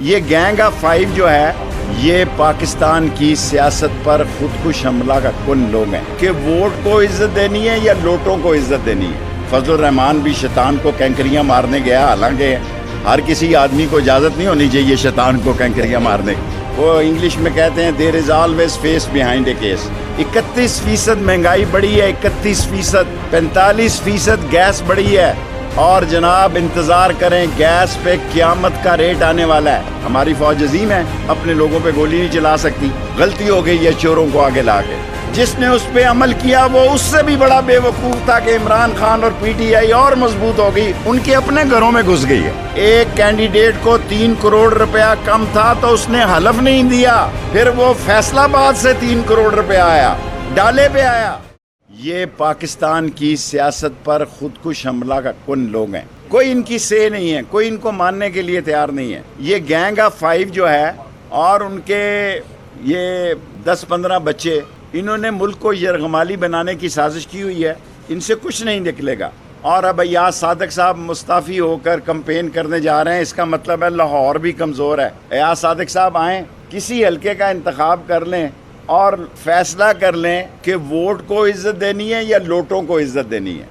یہ gang of five جو ہے یہ پاکستان کی سیاست پر خودکش حملہ کا کن لوگ ہیں کہ ووٹ کو عزت دینی ہے یا لوٹوں کو عزت دینی ہے۔ فضل الرحمان بھی شیطان کو کینکریاں مارنے گیا، حالانکہ ہر کسی آدمی کو اجازت نہیں ہونی چاہیے شیطان کو کینکریاں مارنے کی۔ وہ انگلش میں کہتے ہیں there is always face behind a case. 31% مہنگائی بڑھی ہے، 31%، 45% گیس بڑھی ہے، اور جناب انتظار کریں گیس پہ قیامت کا ریٹ آنے والا ہے۔ ہماری فوج عظیم ہے، اپنے لوگوں پہ گولی نہیں چلا سکتی۔ غلطی ہو گئی ہے چوروں کو آگے لا کے۔ جس نے اس پہ عمل کیا وہ اس سے بھی بڑا بے وقوف تھا کہ عمران خان اور پی ٹی آئی اور مضبوط ہو گئی، ان کے اپنے گھروں میں گھس گئی ہے۔ ایک کینڈیڈیٹ کو 3 کروڑ روپیہ کم تھا تو اس نے حلف نہیں دیا، پھر وہ فیصل آباد سے 3 کروڑ روپیہ آیا، ڈالے پہ آیا۔ یہ پاکستان کی سیاست پر خودکش حملہ کا کن لوگ ہیں، کوئی ان کی سے نہیں ہے، کوئی ان کو ماننے کے لیے تیار نہیں ہے۔ یہ گینگ آف فائیو جو ہے اور ان کے یہ 10-15 بچے، انہوں نے ملک کو یرغمالی بنانے کی سازش کی ہوئی ہے، ان سے کچھ نہیں نکلے گا۔ اور اب ایاز صادق صاحب مستعفی ہو کر کمپین کرنے جا رہے ہیں، اس کا مطلب ہے لاہور بھی کمزور ہے۔ ایاز صادق صاحب آئیں، کسی حلقے کا انتخاب کر لیں اور فیصلہ کر لیں کہ ووٹ کو عزت دینی ہے یا لوٹوں کو عزت دینی ہے۔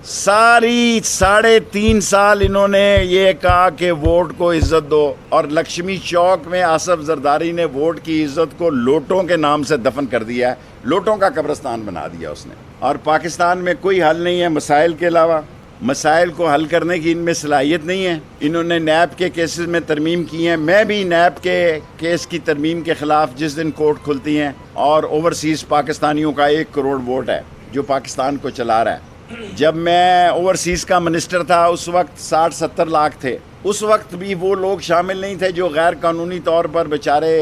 ساری 3.5 سال انہوں نے یہ کہا کہ ووٹ کو عزت دو، اور لکشمی چوک میں آصف زرداری نے ووٹ کی عزت کو لوٹوں کے نام سے دفن کر دیا ہے، لوٹوں کا قبرستان بنا دیا اس نے۔ اور پاکستان میں کوئی حل نہیں ہے مسائل کے علاوہ، مسائل کو حل کرنے کی ان میں صلاحیت نہیں ہے۔ انہوں نے نیب کے کیسز میں ترمیم کی ہیں، میں بھی نیب کے کیس کی ترمیم کے خلاف جس دن کورٹ کھلتی ہیں، اور اوورسیز پاکستانیوں کا 1 کروڑ ووٹ ہے جو پاکستان کو چلا رہا ہے۔ جب میں اوورسیز کا منسٹر تھا اس وقت 60-70 لاکھ تھے، اس وقت بھی وہ لوگ شامل نہیں تھے جو غیر قانونی طور پر بیچارے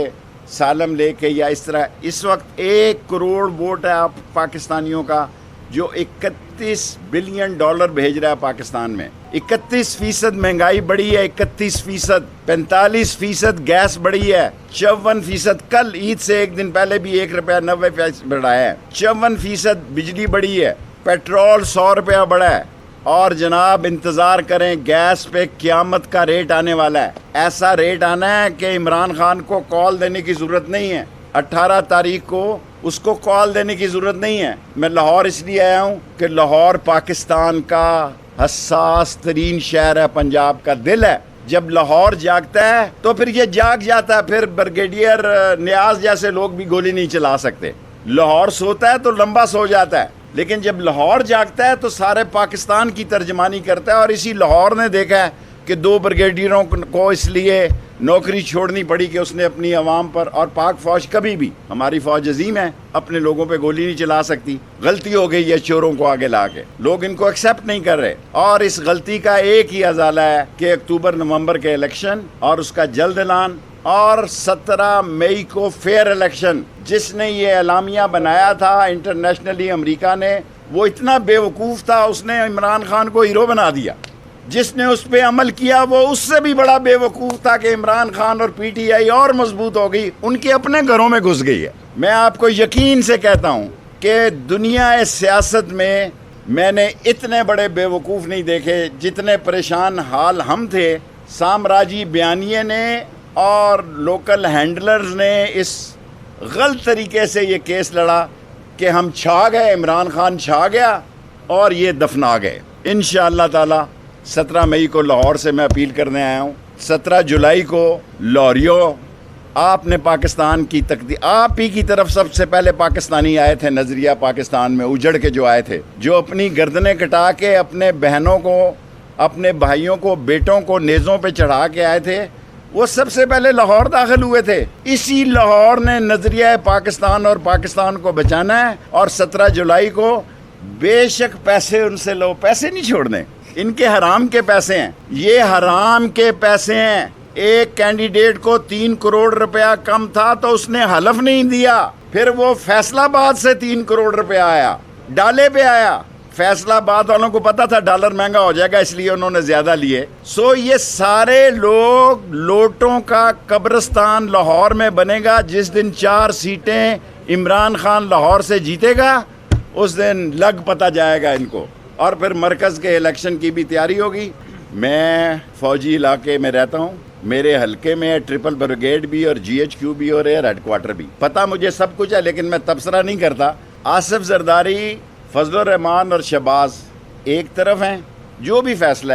سالم لے کے یا اس طرح۔ اس وقت 1 کروڑ ووٹ ہے آپ پاکستانیوں کا، جو $31 بلین بھیج رہا ہے پاکستان میں۔ 31% مہنگائی بڑھی ہے، 31%، 45% گیس بڑھی ہے، 54%، کل عید سے ایک دن پہلے بھی $1.90 بڑھایا ہے، 54% بجلی بڑھی ہے، پیٹرول $100 بڑھا ہے۔ اور جناب انتظار کریں گیس پہ قیامت کا ریٹ آنے والا ہے۔ ایسا ریٹ آنا ہے کہ عمران خان کو کال دینے کی ضرورت نہیں ہے، 18 تاریخ کو اس کو کال دینے کی ضرورت نہیں ہے۔ میں لاہور اس لیے آیا ہوں کہ لاہور پاکستان کا حساس ترین شہر ہے، پنجاب کا دل ہے۔ جب لاہور جاگتا ہے تو پھر یہ جاگ جاتا ہے، پھر بریگیڈیئر نیاز جیسے لوگ بھی گولی نہیں چلا سکتے۔ لاہور سوتا ہے تو لمبا سو جاتا ہے، لیکن جب لاہور جاگتا ہے تو سارے پاکستان کی ترجمانی کرتا ہے۔ اور اسی لاہور نے دیکھا ہے کہ 2 بریگیڈیئروں کو اس لیے نوکری چھوڑنی پڑی کہ اس نے اپنی عوام پر، اور پاک فوج کبھی بھی، ہماری فوج عظیم ہے، اپنے لوگوں پہ گولی نہیں چلا سکتی۔ غلطی ہو گئی ہے چوروں کو آگے لا کے، لوگ ان کو ایکسیپٹ نہیں کر رہے، اور اس غلطی کا ایک ہی ازالہ ہے کہ اکتوبر-نومبر کے الیکشن اور اس کا جلد اعلان، اور 17 مئی کو فیئر الیکشن۔ جس نے یہ اعلامیہ بنایا تھا انٹرنیشنلی امریکہ نے، وہ اتنا بے وقوف تھا، اس نے عمران خان کو ہیرو بنا دیا۔ جس نے اس پہ عمل کیا وہ اس سے بھی بڑا بے وقوف تھا کہ عمران خان اور پی ٹی آئی اور مضبوط ہو گئی، ان کے اپنے گھروں میں گھس گئی ہے۔ میں آپ کو یقین سے کہتا ہوں کہ دنیا سیاست میں نے اتنے بڑے بے وقوف نہیں دیکھے جتنے پریشان حال ہم تھے۔ سامراجی بیانیے نے اور لوکل ہینڈلرز نے اس غلط طریقے سے یہ کیس لڑا کہ ہم چھا گئے، عمران خان چھا گیا اور یہ دفنا گئے۔ انشاءاللہ تعالی 17 مئی کو لاہور سے میں اپیل کرنے آیا ہوں۔ 17 جولائی کو لاہوریوں، آپ نے پاکستان کی تقدیر، آپ ہی کی طرف سب سے پہلے پاکستانی آئے تھے نظریہ پاکستان میں اجڑ کے، جو آئے تھے، جو اپنی گردنیں کٹا کے اپنے بہنوں کو، اپنے بھائیوں کو، بیٹوں کو نیزوں پہ چڑھا کے آئے تھے، وہ سب سے پہلے لاہور داخل ہوئے تھے۔ اسی لاہور نے نظریہ پاکستان اور پاکستان کو بچانا ہے، اور 17 جولائی کو بے شک پیسے ان سے لو، پیسے نہیں چھوڑنے، ان کے حرام کے پیسے ہیں، یہ حرام کے پیسے ہیں۔ ایک کینڈیڈیٹ کو 3 کروڑ روپیہ کم تھا تو اس نے حلف نہیں دیا، پھر وہ فیصل آباد سے 3 کروڑ روپیہ آیا، ڈالے پہ آیا۔ فیصل آباد والوں کو پتا تھا ڈالر مہنگا ہو جائے گا، اس لیے انہوں نے زیادہ لیے۔ یہ سارے لوگ، لوٹوں کا قبرستان لاہور میں بنے گا۔ جس دن 4 سیٹیں عمران خان لاہور سے جیتے گا اس دن لگ پتا جائے گا ان کو، اور پھر مرکز کے الیکشن کی بھی تیاری ہوگی۔ میں فوجی علاقے میں رہتا ہوں، میرے حلقے میں ٹرپل بریگیڈ بھی اور جی ایچ کیو بھی اور ایئر ہیڈ کوارٹر بھی. پتہ مجھے سب کچھ ہے لیکن میں تبصرہ نہیں کرتا. آصف زرداری، فضل الرحمان اور شہباز ایک طرف ہیں، جو بھی فیصلہ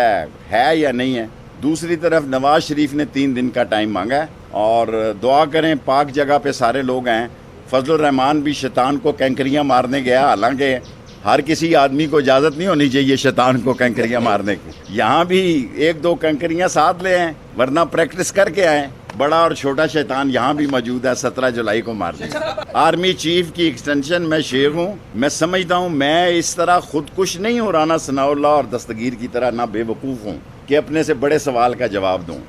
ہے یا نہیں ہے. دوسری طرف نواز شریف نے 3 دن کا ٹائم مانگا ہے اور دعا کریں پاک جگہ پہ سارے لوگ ہیں. فضل الرحمان بھی شیطان کو کینکریاں مارنے گیا، حالانکہ ہر کسی آدمی کو اجازت نہیں ہونی چاہیے شیطان کو کینکریاں مارنے کی. یہاں بھی 1-2 کینکریاں ساتھ لے آئیں ورنہ پریکٹس کر کے آئیں. بڑا اور چھوٹا شیطان یہاں بھی موجود ہے، 17 جولائی کو مار دیں. آرمی چیف کی ایکسٹینشن میں شیخ ہوں. میں سمجھتا ہوں میں اس طرح خودکش نہیں ہوں رانا ثناء اللہ اور دستگیر کی طرح، نہ بے وقوف ہوں کہ اپنے سے بڑے سوال کا جواب دوں.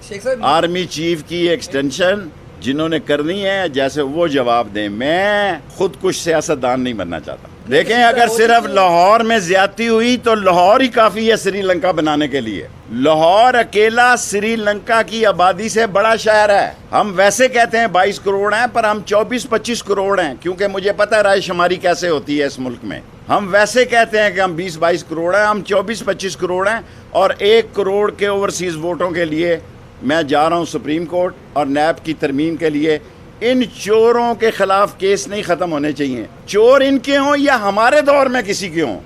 آرمی چیف کی ایکسٹینشن جنہوں نے کرنی ہے جیسے وہ جواب دیں. میں خودکش سیاستدان نہیں بننا چاہتا. دیکھیں اگر صرف لاہور میں زیادتی ہوئی تو لاہور ہی کافی ہے سری لنکا بنانے کے لیے. لاہور اکیلا سری لنکا کی آبادی سے بڑا شہر ہے. ہم ویسے کہتے ہیں 22 کروڑ ہیں پر ہم 24-25 کروڑ ہیں، کیونکہ مجھے پتہ ہے رائے شماری کیسے ہوتی ہے اس ملک میں. ہم ویسے کہتے ہیں کہ ہم 20-22 کروڑ ہیں، ہم 24-25 کروڑ ہیں. اور 1 کروڑ کے اوورسیز ووٹوں کے لیے میں جا رہا ہوں سپریم کورٹ اور نیب کی ترمیم کے لیے. ان چوروں کے خلاف کیس نہیں ختم ہونے چاہیے. چور ان کے ہوں یا ہمارے دور میں کسی کے ہوں،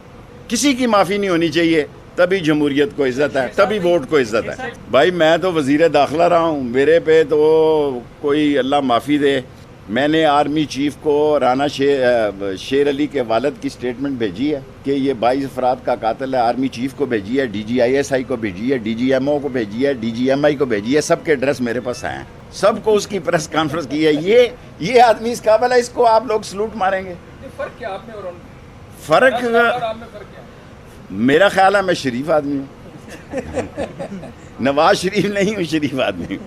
کسی کی معافی نہیں ہونی چاہیے. تبھی جمہوریت کو عزت ہے، تبھی ووٹ کو عزت ہے. بھائی میں تو وزیر داخلہ رہا ہوں، میرے پہ تو کوئی اللہ معافی دے. میں نے آرمی چیف کو رانا شیر علی کے والد کی سٹیٹمنٹ بھیجی ہے کہ یہ 22 افراد کا قاتل ہے. آرمی چیف کو بھیجی ہے، D G I S I کو بھیجی ہے، ڈی جی ایم او کو بھیجی ہے، ڈی جی ایم آئی کو بھیجی ہے. سب کے ایڈریس میرے پاس ہیں، سب کو اس کی پریس کانفرنس کی ہے. یہ آدمی اس قابل ہے، اس کو آپ لوگ سلوٹ ماریں گے. فرق کیا آپ میں اور فرق میرا خیال ہے میں شریف آدمی ہوں. نواز شریف نہیں ہوں، شریف آدمی ہوں.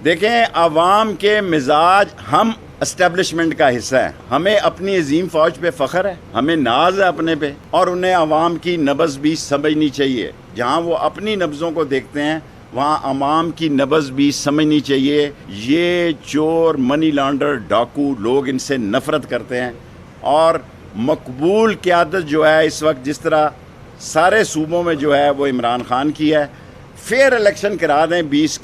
دیکھیں عوام کے مزاج، ہم اسٹیبلشمنٹ کا حصہ ہیں. ہمیں اپنی عظیم فوج پہ فخر ہے، ہمیں ناز ہے اپنے پہ، اور انہیں عوام کی نبض بھی سمجھنی چاہیے. جہاں وہ اپنی نبضوں کو دیکھتے ہیں وہاں عوام کی نبض بھی سمجھنی چاہیے. یہ چور، منی لانڈر، ڈاکو لوگ ان سے نفرت کرتے ہیں. اور مقبول قیادت جو ہے اس وقت جس طرح سارے صوبوں میں جو ہے وہ عمران خان کی ہے. فیئر الیکشن کرا دیں 20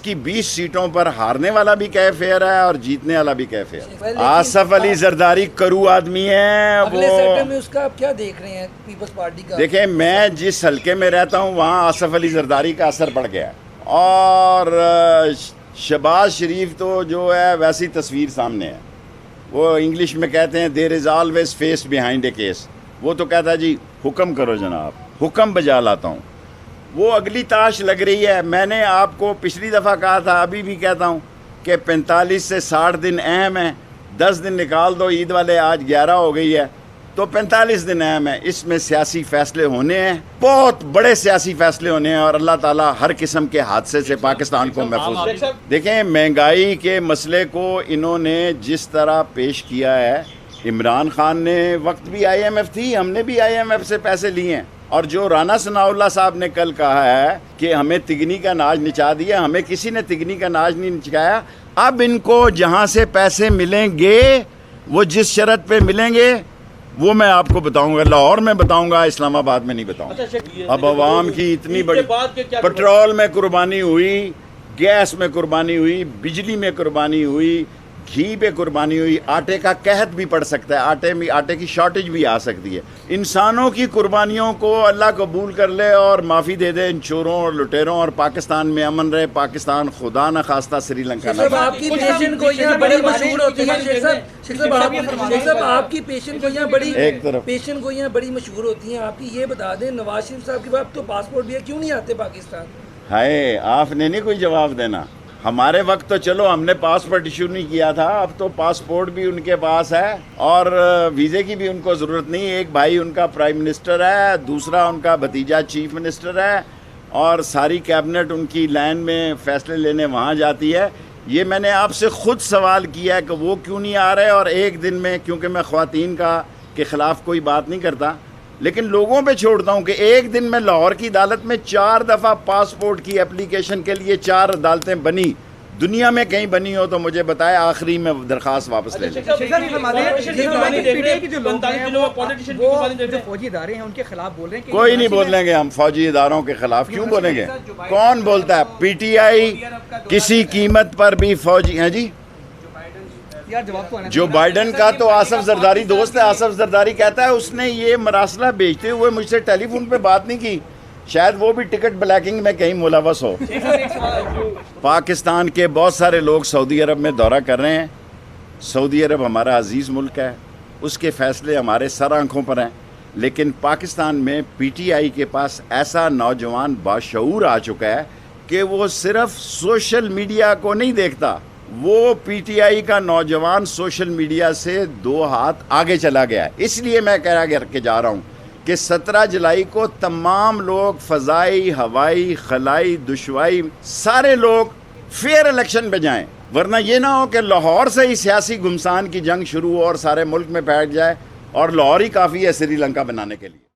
کی 20 سیٹوں پر. ہارنے والا بھی کہے فیئر ہے اور جیتنے والا بھی کہے فیئر. آصف علی زرداری کرو آدمی ہے. اگلے سیکٹر میں اس کا آپ کیا دیکھ رہے ہیں پیپلز پارٹی کا؟ دیکھیں میں جس حلقے میں رہتا ہوں وہاں آصف علی زرداری کا اثر پڑ گیا اور شہباز شریف تو جو ہے ویسی تصویر سامنے ہے. وہ انگلش میں کہتے ہیں there is always face behind a case. وہ تو کہتا ہے جی حکم کرو جناب، حکم بجا لاتا ہوں. وہ اگلی تاش لگ رہی ہے. میں نے آپ کو پچھلی دفعہ کہا تھا، ابھی بھی کہتا ہوں کہ 45 سے 60 دن اہم ہیں. 10 دن نکال دو، عید والے آج 11 ہو گئی ہے تو 45 دن اہم ہیں. اس میں سیاسی فیصلے ہونے ہیں، بہت بڑے سیاسی فیصلے ہونے ہیں اور اللہ تعالیٰ ہر قسم کے حادثے سے پاکستان کو محفوظ. دیکھیں مہنگائی کے مسئلے کو انہوں نے جس طرح پیش کیا ہے، عمران خان نے وقت بھی آئی ایم ایف تھی، ہم نے بھی آئی ایم ایف سے پیسے لیے ہیں. اور جو رانا ثناء اللہ صاحب نے کل کہا ہے کہ ہمیں تگنی کا ناج نچا دیا، ہمیں کسی نے تگنی کا ناج نہیں نچایا. اب ان کو جہاں سے پیسے ملیں گے وہ جس شرط پہ ملیں گے وہ میں آپ کو بتاؤں گا. لاہور میں بتاؤں گا، اسلام آباد میں نہیں بتاؤں گا. اب عوام کی اتنی بڑی پٹرول میں قربانی ہوئی، گیس میں قربانی ہوئی، بجلی میں قربانی ہوئی، گھی پہ قربانی ہوئی. آٹے کا قحط بھی پڑ سکتا ہے، آٹے کی شارٹیج بھی آ سکتی ہے. انسانوں کی قربانیوں کو اللہ قبول کر لے اور معافی دے دے ان چوروں اور لٹیروں، اور پاکستان میں امن رہے. پاکستان خدا نہ خواستہ سری لنکا نہ. آپ کی پیشن گوئیاں بڑی مشہور ہوتی ہیں شیخ صاحب، آپ کی پیشن گوئیاں بڑی مشہور ہوتی ہیں. آپ کی یہ بتا دیں نواز شریف صاحب کے پاس تو پاسپورٹ بھی ہے، کیوں نہیں آتے پاکستان؟ ہائے آپ نے نہیں کوئی جواب دینا. ہمارے وقت تو چلو ہم نے پاسپورٹ ایشو نہیں کیا تھا، اب تو پاسپورٹ بھی ان کے پاس ہے اور ویزے کی بھی ان کو ضرورت نہیں. ایک بھائی ان کا پرائم منسٹر ہے، دوسرا ان کا بھتیجا چیف منسٹر ہے اور ساری کیبنٹ ان کی لائن میں فیصلے لینے وہاں جاتی ہے. یہ میں نے آپ سے خود سوال کیا ہے کہ وہ کیوں نہیں آ رہے. اور ایک دن میں، کیونکہ میں خواتین کے خلاف کوئی بات نہیں کرتا لیکن لوگوں پہ چھوڑتا ہوں، کہ ایک دن میں لاہور کی عدالت میں 4 دفعہ پاسپورٹ کی اپلیکیشن کے لیے 4 عدالتیں بنی. دنیا میں کہیں بنی ہو تو مجھے بتائے, آخری میں درخواست واپس لے لیں. فوجی ادارے ہیں ان کے خلاف بول رہے ہیں, کوئی نہیں بولیں گے ہم فوجی اداروں کے خلاف, کیوں بولیں گے؟ کون بولتا ہے؟ پی ٹی آئی کسی قیمت پر بھی فوجی ہیں جی. جو بائیڈن کا تو آصف زرداری دوست ہے, آصف زرداری کہتا ہے اس نے یہ مراسلہ بیچتے ہوئے مجھ سے ٹیلی فون پہ بات نہیں کی, شاید وہ بھی ٹکٹ بلیکنگ میں کہیں ملوث ہو. پاکستان کے بہت سارے لوگ سعودی عرب میں دورہ کر رہے ہیں. سعودی عرب ہمارا عزیز ملک ہے, اس کے فیصلے ہمارے سر آنکھوں پر ہیں, لیکن پاکستان میں پی ٹی آئی کے پاس ایسا نوجوان باشعور آ چکا ہے کہ وہ صرف سوشل میڈیا کو نہیں دیکھتا, وہ پی ٹی آئی کا نوجوان سوشل میڈیا سے 2 ہاتھ آگے چلا گیا ہے. اس لیے میں کہہ کے جا رہا ہوں کہ 17 جولائی کو تمام لوگ فضائی, ہوائی, خلائی, دشوائی سارے لوگ فیئر الیکشن پہ جائیں, ورنہ یہ نہ ہو کہ لاہور سے ہی سیاسی گمسان کی جنگ شروع ہو اور سارے ملک میں بیٹھ جائے, اور لاہور ہی کافی ہے سری لنکا بنانے کے لیے.